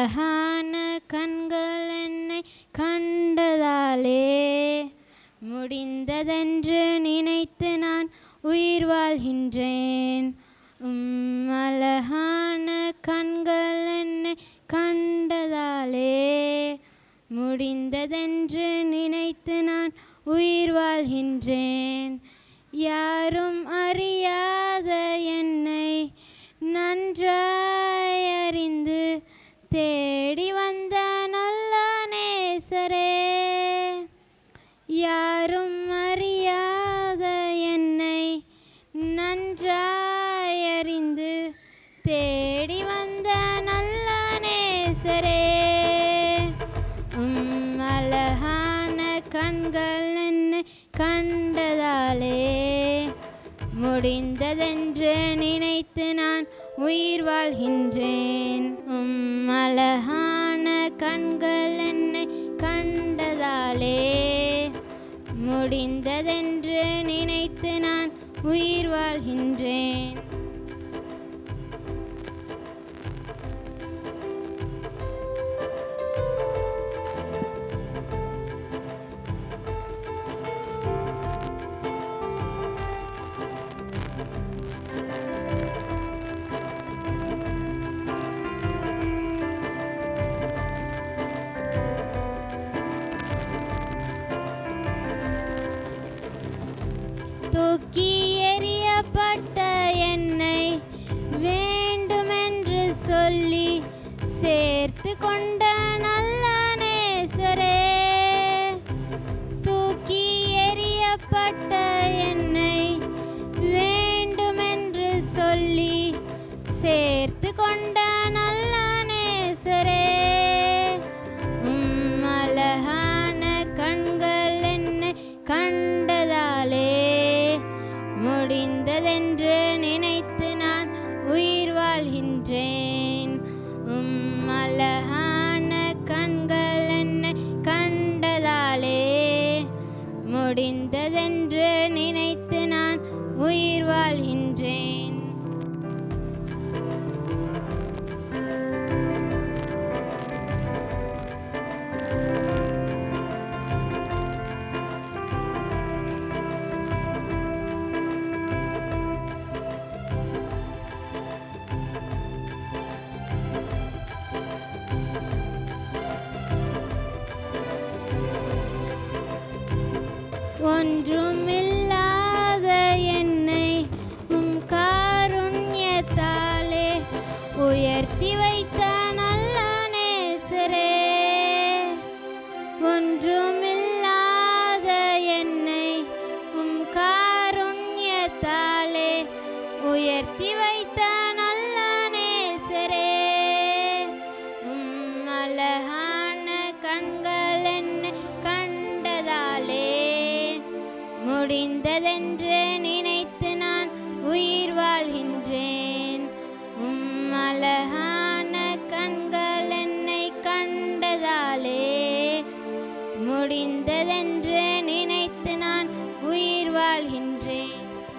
அழகான கண்கள் என்னை கண்டதாலே முடிந்ததென்று நினைத்து நான் உயிர் வாழ்கின்றேன். அழகான கண்கள் என்னை கண்டதாலே முடிந்ததென்று நினைத்து நான் உயிர் வாழ்கின்றேன். யாரும் அறியாத என்னை நன்றாய் அறிந்து தேடி வந்த நல்ல நேசரே, யாரும் அறியாத என்னை நன்றாய் அறிந்து தேடி வந்த நல்ல நேசரே, அழகான கண்கள் என்னை கண்டதாலே முடிந்ததென்று நினைத்து நான் உயிர் வாழ்கின்றேன். அழகான கண்கள் என்னை கண்டதாலே முடிந்ததென்று நினைத்து நான் உயிர் வாழ்கின்றேன். தூக்கி எறியப்பட்ட என்னை வேண்டுமென்று சொல்லி சேர்த்து கொண்ட நல்ல நேசரே, தூக்கி எறியப்பட்ட என்னை வேண்டுமென்று சொல்லி சேர்த்து கொண்ட நல்ல நேசரே, அழகான கண்கள் என்னை கண்டதாலே முடிந்ததென்று நினைத்து நான் உயிர் வாழ்கின்றேன். அழகான கண்கள் என்னை கண்டதாலே முடிந்ததென்று நினைத்து நான் உயிர் வாழ்கின்றேன். ஒன்றுமில்லாத என்னை காருண்யத்தாலே உயர்த்தி வைத்த நல்ல நேசரே, ஒன்றுமில்லாத என்னை காருண்யத்தாலே உயர்த்தி வைத்த நல்ல நேசரே, அழகான கண்கள் என்னை கண்டதாலே முடிந்த